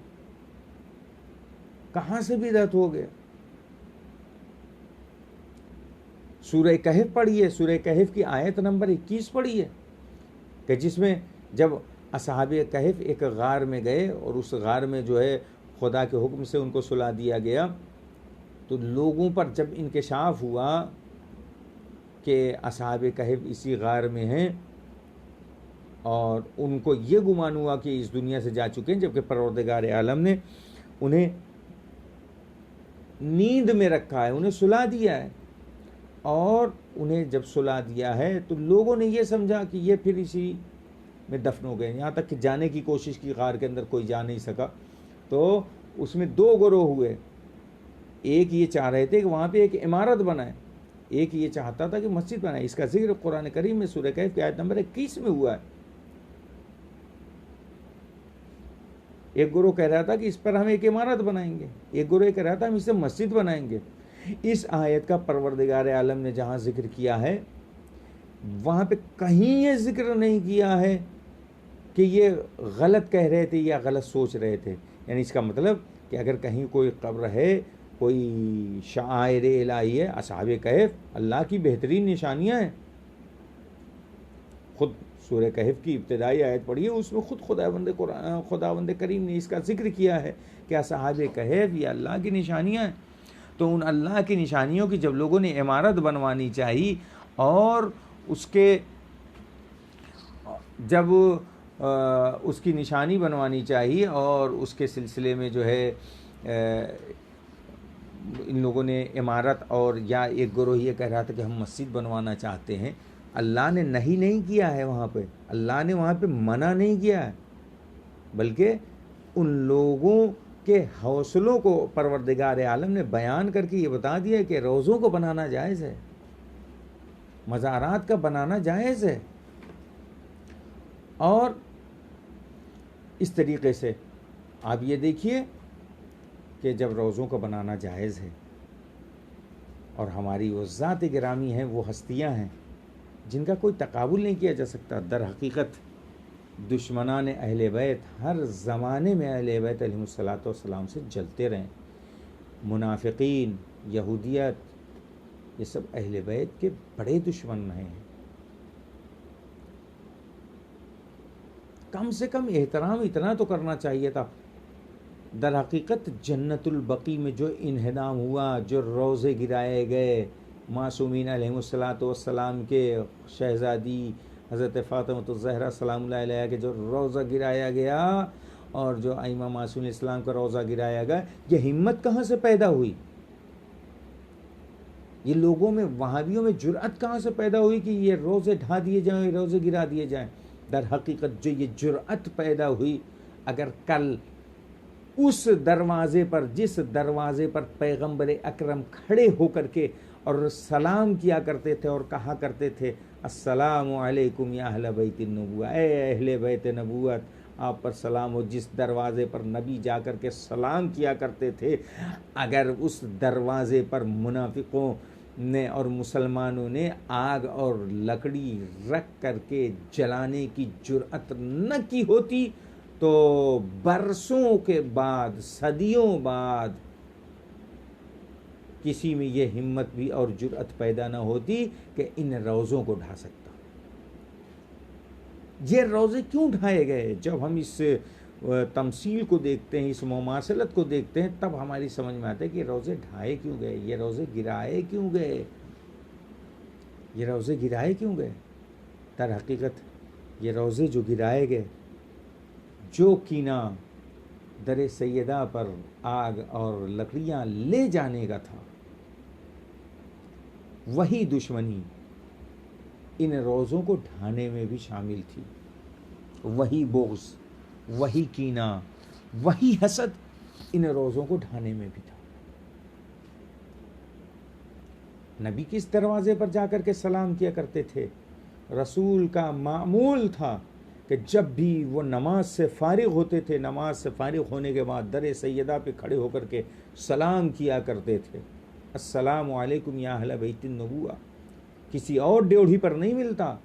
کہاں سے بدعت ہو گیا؟ سورہ کہف پڑھیے، سورہ کہف کی آیت نمبر 21 پڑھیے کہ جس میں جب اصحاب کہف ایک غار میں گئے اور اس غار میں جو ہے خدا کے حکم سے ان کو سلا دیا گیا، تو لوگوں پر جب انکشاف ہوا کہ اصحاب کہف اسی غار میں ہیں اور ان کو یہ گمان ہوا کہ اس دنیا سے جا چکے ہیں، جبکہ پروردگار عالم نے انہیں نیند میں رکھا ہے، انہیں سلا دیا ہے، اور انہیں جب سلا دیا ہے تو لوگوں نے یہ سمجھا کہ یہ پھر اسی میں دفن ہو گئے، یہاں تک کہ جانے کی کوشش کی، غار کے اندر کوئی جا نہیں سکا، تو اس میں دو گروہ ہوئے، ایک یہ چاہ رہے تھے کہ وہاں پہ ایک عمارت بنائے، ایک یہ چاہتا تھا کہ مسجد بنائے۔ اس کا ذکر قرآن کریم میں سورہ کہف کی آیت نمبر 21 میں ہوا ہے۔ ایک گروہ کہہ رہا تھا کہ اس پر ہم ایک عمارت بنائیں گے، ایک گروہ کہہ رہا تھا ہم اسے مسجد بنائیں گے۔ اس آیت کا پروردگار عالم نے جہاں ذکر کیا ہے وہاں پہ کہیں یہ ذکر نہیں کیا ہے کہ یہ غلط کہہ رہے تھے یا غلط سوچ رہے تھے، یعنی اس کا مطلب کہ اگر کہیں کوئی قبر ہے، کوئی شعائر الہی ہے، اصحاب کہف اللہ کی بہترین نشانیاں ہیں۔ خود سورہ کہف کی ابتدائی آیت پڑھی ہے، اس میں خود خداوند کریم نے اس کا ذکر کیا ہے کہ اصحاب کہف یہ اللہ کی نشانیاں ہیں۔ تو ان اللہ کی نشانیوں کی جب لوگوں نے عمارت بنوانی چاہی اور اس کے جب اس کی نشانی بنوانی چاہیے اور اس کے سلسلے میں جو ہے ان لوگوں نے عمارت، اور یا ایک گروہ یہ کہہ رہا تھا کہ ہم مسجد بنوانا چاہتے ہیں، اللہ نے نہیں کیا ہے، وہاں پہ اللہ نے وہاں پہ منع نہیں کیا ہے، بلکہ ان لوگوں کے حوصلوں کو پروردگار عالم نے بیان کر کے یہ بتا دیا کہ روزوں کو بنانا جائز ہے، مزارات کا بنانا جائز ہے۔ اور اس طریقے سے آپ یہ دیکھیے کہ جب روزوں کو بنانا جائز ہے اور ہماری وہ ذات گرامی ہیں، وہ ہستیاں ہیں جن کا کوئی تقابل نہیں کیا جا سکتا، در حقیقت دشمنان اہل بیت ہر زمانے میں اہل بیت علیہ الصلوۃ والسلام سے جلتے رہے، منافقین، یہودیت، یہ سب اہل بیت کے بڑے دشمن رہے ہیں۔ کم سے کم احترام اتنا تو کرنا چاہیے تھا۔ در حقیقت جنت البقیع میں جو انہدام ہوا، جو روزے گرائے گئے معصومین علیہ الصلوۃ والسلام کے، شہزادی حضرت فاطمۃ الزہرا سلام اللہ علیہا کے جو روزہ گرایا گیا اور جو ائمہ معصومین اسلام کا روزہ گرایا گیا، یہ ہمت کہاں سے پیدا ہوئی؟ یہ لوگوں میں، وہابیوں میں جرأت کہاں سے پیدا ہوئی کہ یہ روزے ڈھا دیے جائیں، روزے گرا دیے جائیں؟ در حقیقت جو یہ جرأت پیدا ہوئی، اگر کل اس دروازے پر، جس دروازے پر پیغمبر اکرم کھڑے ہو کر کے اور سلام کیا کرتے تھے اور کہا کرتے تھے السلام علیکم یا اہل بیت النبوہ، اے اہل بیت نبوت آپ پر سلام ہو، جس دروازے پر نبی جا کر کے سلام کیا کرتے تھے، اگر اس دروازے پر منافقوں نے اور مسلمانوں نے آگ اور لکڑی رکھ کر کے جلانے کی جرأت نہ کی ہوتی تو برسوں کے بعد، صدیوں بعد کسی میں یہ ہمت بھی اور جرأت پیدا نہ ہوتی کہ ان روزوں کو ڈھا سکتا۔ یہ روزے کیوں ڈھائے گئے؟ جب ہم اس تمثیل کو دیکھتے ہیں، اس مماثلت کو دیکھتے ہیں، تب ہماری سمجھ میں آتا ہے کہ یہ روزے ڈھائے کیوں گئے، یہ روزے گرائے کیوں گئے، یہ روزے گرائے کیوں گئے۔ در حقیقت یہ روزے جو گرائے گئے، جو کینہ در سیدہ پر آگ اور لکڑیاں لے جانے کا تھا، وہی دشمنی ان روزوں کو ڈھانے میں بھی شامل تھی، وہی بغض، وہی کینہ، وہی حسد ان روزوں کو ڈھانے میں بھی تھا۔ نبی کس دروازے پر جا کر کے سلام کیا کرتے تھے؟ رسول کا معمول تھا کہ جب بھی وہ نماز سے فارغ ہوتے تھے، نماز سے فارغ ہونے کے بعد در سیدہ پہ کھڑے ہو کر کے سلام کیا کرتے تھے، السلام علیکم یا اہل بیت النبوہ۔ کسی اور ڈیوڑھی پر نہیں ملتا،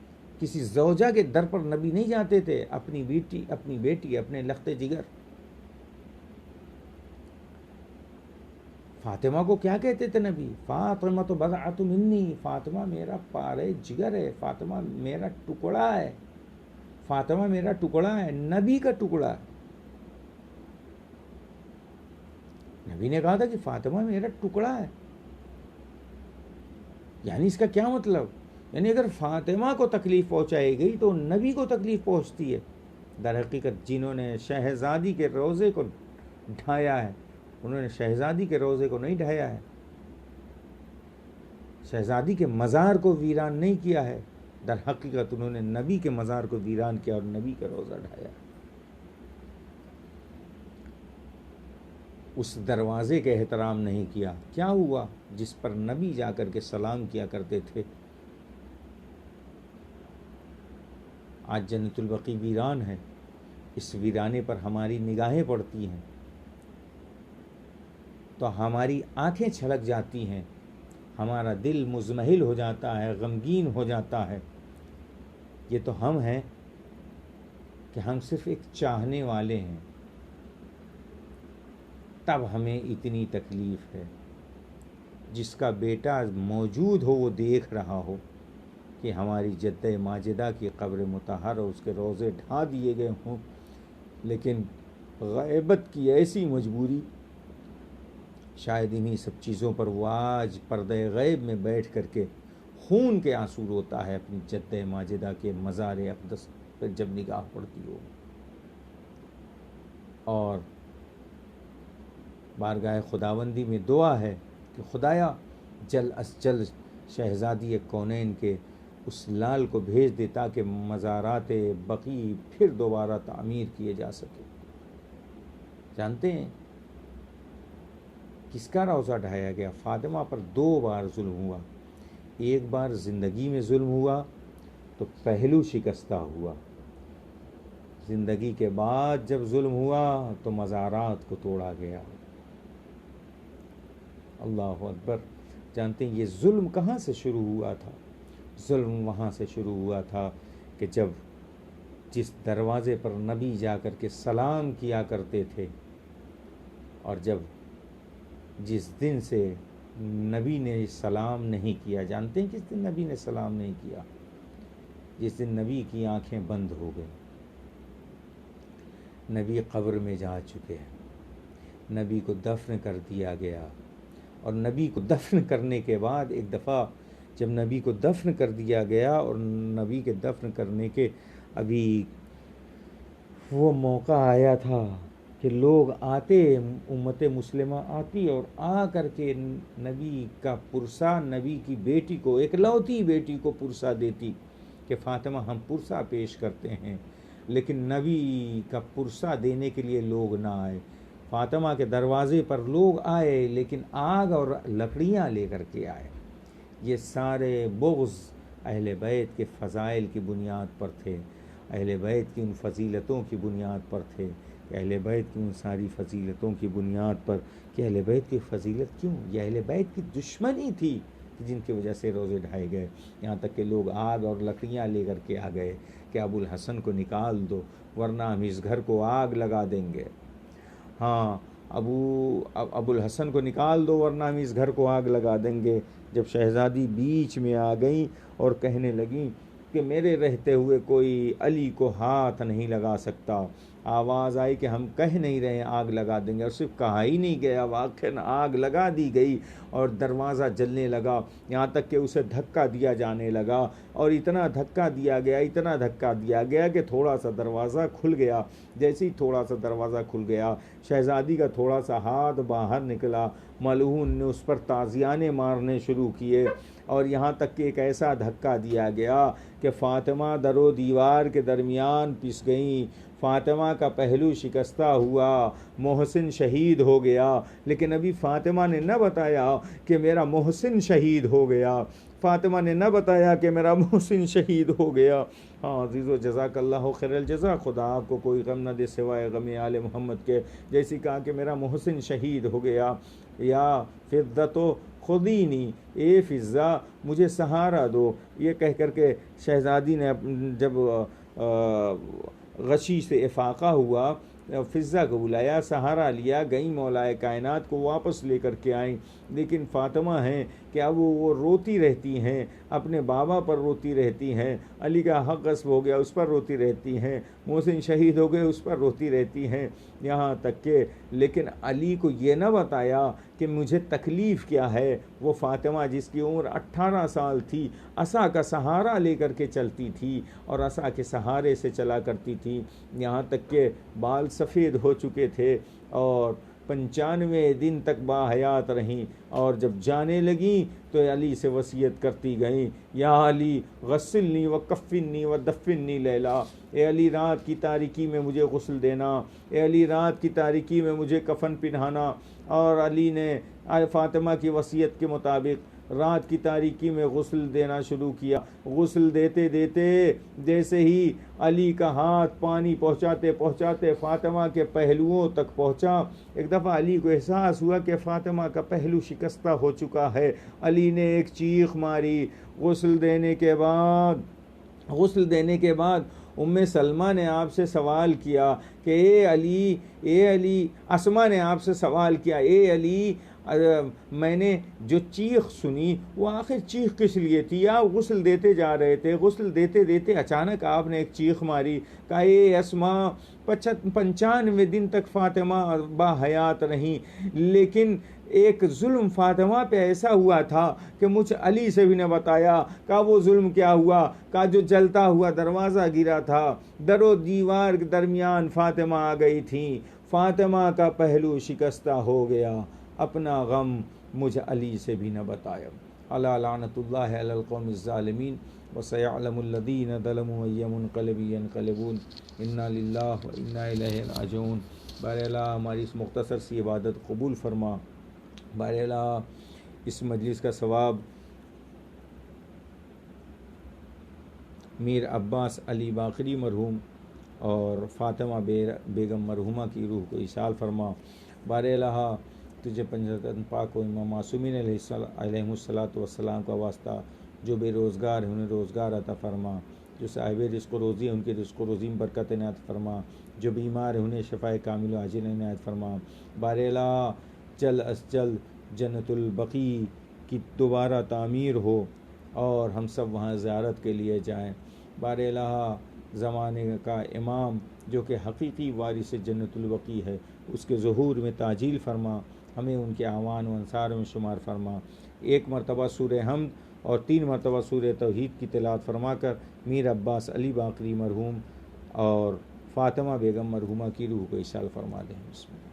کسی زوجہ کے در پر نبی نہیں جاتے تھے، اپنی بیٹی، اپنے لخت جگر فاطمہ کو کیا کہتے تھے نبی؟ فاطمہ تو بضعۃ منی، فاطمہ میرا پارے جگر ہے، فاطمہ میرا ٹکڑا ہے، فاطمہ میرا ٹکڑا ہے، نبی کا ٹکڑا ہے۔ نبی نے کہا تھا کہ فاطمہ میرا ٹکڑا ہے، یعنی اس کا کیا مطلب؟ یعنی اگر فاطمہ کو تکلیف پہنچائی گئی تو نبی کو تکلیف پہنچتی ہے۔ در حقیقت جنہوں نے شہزادی کے روزے کو ڈھایا ہے، انہوں نے شہزادی کے روزے کو نہیں ڈھایا ہے، شہزادی کے مزار کو ویران نہیں کیا ہے، در حقیقت انہوں نے نبی کے مزار کو ویران کیا اور نبی کا روزہ ڈھایا۔ اس دروازے کا احترام نہیں کیا۔ کیا ہوا؟ جس پر نبی جا کر کے سلام کیا کرتے تھے، آج جنت البقیع ویران ہے، اس ویرانے پر ہماری نگاہیں پڑتی ہیں تو ہماری آنکھیں چھلک جاتی ہیں، ہمارا دل مزمحل ہو جاتا ہے، غمگین ہو جاتا ہے۔ یہ تو ہم ہیں کہ ہم صرف ایک چاہنے والے ہیں، تب ہمیں اتنی تکلیف ہے۔ جس کا بیٹا موجود ہو وہ دیکھ رہا ہو کہ ہماری جدہ ماجدہ کی قبر مطہر اور اس کے روزے ڈھا دیے گئے ہوں، لیکن غیبت کی ایسی مجبوری، شاید انہی سب چیزوں پر وہ آج پردہ غیب میں بیٹھ کر کے خون کے آنسو روتا ہے اپنی جدہ ماجدہ کے مزار اقدس پر جب نگاہ پڑتی ہو، اور بارگاہ خداوندی میں دعا ہے کہ خدایا جلد از جلد شہزادی کونین کے اس لال کو بھیج دے تاکہ مزارات بقیع پھر دوبارہ تعمیر کیے جا سکے۔ جانتے ہیں کس کا روزہ ڈھایا گیا؟ فاطمہ پر 2 بار ظلم ہوا۔ ایک بار زندگی میں ظلم ہوا تو پہلو شکستہ ہوا، زندگی کے بعد جب ظلم ہوا تو مزارات کو توڑا گیا۔ اللہ اکبر۔ جانتے ہیں یہ ظلم کہاں سے شروع ہوا تھا؟ ظلم وہاں سے شروع ہوا تھا کہ جب جس دروازے پر نبی جا کر کے سلام کیا کرتے تھے، اور جب جس دن سے نبی نے سلام نہیں کیا، جانتے ہیں کس دن نبی نے سلام نہیں کیا؟ جس دن نبی کی آنکھیں بند ہو گئیں، نبی قبر میں جا چکے ہیں، نبی کو دفن کر دیا گیا، اور نبی کو دفن کرنے کے بعد ایک دفعہ جب نبی کو دفن کر دیا گیا اور نبی کے دفن کرنے کے ابھی وہ موقع آیا تھا کہ لوگ آتے، امت مسلمہ آتی اور آ کر کے نبی کا پرسہ، نبی کی بیٹی کو، اکلوتی بیٹی کو پرسہ دیتی کہ فاطمہ ہم پرسہ پیش کرتے ہیں، لیکن نبی کا پرسہ دینے کے لیے لوگ نہ آئے۔ فاطمہ کے دروازے پر لوگ آئے لیکن آگ اور لکڑیاں لے کر کے آئے۔ یہ سارے بغض اہل بیت کے فضائل کی بنیاد پر تھے، اہل بیت کی ان فضیلتوں کی بنیاد پر تھے، کہ اہل بیت کی ان ساری فضیلتوں کی بنیاد پر کہ اہل بیت کی فضیلت کیوں؟ یہ اہل بیت کی دشمنی تھی جن کی وجہ سے روزے ڈھائے گئے، یہاں تک کہ لوگ آگ اور لکڑیاں لے کر کے آ گئے کہ ابو الحسن کو نکال دو ورنہ ہم اس گھر کو آگ لگا دیں گے۔ ہاں، ابو الحسن کو نکال دو ورنہ ہم اس گھر کو آگ لگا دیں گے۔ جب شہزادی بیچ میں آ گئیں اور کہنے لگیں کہ میرے رہتے ہوئے کوئی علی کو ہاتھ نہیں لگا سکتا، آواز آئی کہ ہم کہہ نہیں رہے آگ لگا دیں گے، اور صرف کہا ہی نہیں گیا، واقعاً آگ لگا دی گئی اور دروازہ جلنے لگا، یہاں تک کہ اسے دھکا دیا جانے لگا، اور اتنا دھکا دیا گیا کہ تھوڑا سا دروازہ کھل گیا۔ جیسے ہی تھوڑا سا دروازہ کھل گیا، شہزادی کا تھوڑا سا ہاتھ باہر نکلا، ملعون نے اس پر تازیانے مارنے شروع کیے، اور یہاں تک کہ ایک ایسا دھکا دیا گیا کہ فاطمہ در و دیوار کے درمیان پس گئیں۔ فاطمہ کا پہلو شکستہ ہوا، محسن شہید ہو گیا، لیکن ابھی فاطمہ نے نہ بتایا کہ میرا محسن شہید ہو گیا، فاطمہ نے نہ بتایا کہ میرا محسن شہید ہو گیا۔ ہاں عزیزو، جزاک اللہ خیر الجزا، خدا آپ کو کوئی غم نہ دے سوائے غم آل محمد کے۔ جیسے کہا کہ میرا محسن شہید ہو گیا، یا فضتو خدینی، اے فضہ مجھے سہارا دو، یہ کہہ کر کے شہزادی نے جب غشی سے افاقہ ہوا، فضہ کو بلایا، سہارا لیا، گئیں مولا کائنات کو واپس لے کر کے آئیں، لیکن فاطمہ ہیں کہ اب وہ روتی رہتی ہیں، اپنے بابا پر روتی رہتی ہیں، علی کا حق غصب ہو گیا اس پر روتی رہتی ہیں، محسن شہید ہو گئے اس پر روتی رہتی ہیں، یہاں تک کہ لیکن علی کو یہ نہ بتایا کہ مجھے تکلیف کیا ہے۔ وہ فاطمہ جس کی عمر 18 سال تھی، عصا کا سہارا لے کر کے چلتی تھی اور عصا کے سہارے سے چلا کرتی تھی، یہاں تک کہ بال سفید ہو چکے تھے اور 95 دن تک باحیات رہیں، اور جب جانے لگیں تو علی سے وصیت کرتی گئیں، یا علی غسلنی و کفنی و دفنی لیلا، اے علی رات کی تاریکی میں مجھے غسل دینا، اے علی رات کی تاریکی میں مجھے کفن پہنانا۔ اور علی نے فاطمہ کی وصیت کے مطابق رات کی تاریکی میں غسل دینا شروع کیا۔ غسل دیتے دیتے جیسے ہی علی کا ہاتھ پانی پہنچاتے پہنچاتے فاطمہ کے پہلوؤں تک پہنچا، ایک دفعہ علی کو احساس ہوا کہ فاطمہ کا پہلو شکستہ ہو چکا ہے۔ علی نے ایک چیخ ماری۔ غسل دینے کے بعد ام سلمہ نے آپ سے سوال کیا کہ اے علی، اسما نے آپ سے سوال کیا، اے علی، میں نے جو چیخ سنی وہ آخر چیخ کس لیے تھی؟ آپ غسل دیتے جا رہے تھے، غسل دیتے دیتے اچانک آپ نے ایک چیخ ماری، کہا اے اسما، 95 دن تک فاطمہ باحیات رہیں، لیکن ایک ظلم فاطمہ پہ ایسا ہوا تھا کہ مجھ علی سے بھی نہ بتایا۔ کہا وہ ظلم کیا ہوا؟ کہا جو جلتا ہوا دروازہ گرا تھا، در و دیوار کے درمیان فاطمہ آ گئی تھیں، فاطمہ کا پہلو شکستہ ہو گیا، اپنا غم مجھ علی سے بھی نہ بتایا۔ الا لعنت اللہ علی القوم الظالمین وسیعلم الذین ظلموا ای منقلب ینقلبون، انا للہ و انا الیہ راجعون۔ بار اللہ ہماری اس مختصر سی عبادت قبول فرما، بار اللہ اس مجلس کا ثواب میر عباس علی باقری مرحوم اور فاطمہ بیگم مرحومہ کی روح کو ایصال فرما۔ بار الہ تجھے پنجتن پاک و امام معصومین علیہ الصلاۃ والسلام کا واسطہ، جو بے روزگار ہیں انہیں روزگار عطا فرما، جو صاحب رزق و روزی ہیں ان کے رزق و روزی میں برکت عنایت فرما، جو بیمار ہیں انہیں شفاء کامل و عاجل عنایت فرما۔ بار الہ جلد از جلد جنت البقیع کی دوبارہ تعمیر ہو اور ہم سب وہاں زیارت کے لیے جائیں۔ بار الہ زمانے کا امام جو کہ حقیقی وارث جنت البقیع ہے، اس کے ظہور میں تعجیل فرما، ہمیں ان کے اعوان و انصار میں شمار فرما۔ 1 مرتبہ سورہ حمد اور 3 مرتبہ سورہ توحید کی تلاوت فرما کر میر عباس علی باقری مرحوم اور فاطمہ بیگم مرحومہ کی روح کو ایصال فرما دیں۔ بسم اللہ۔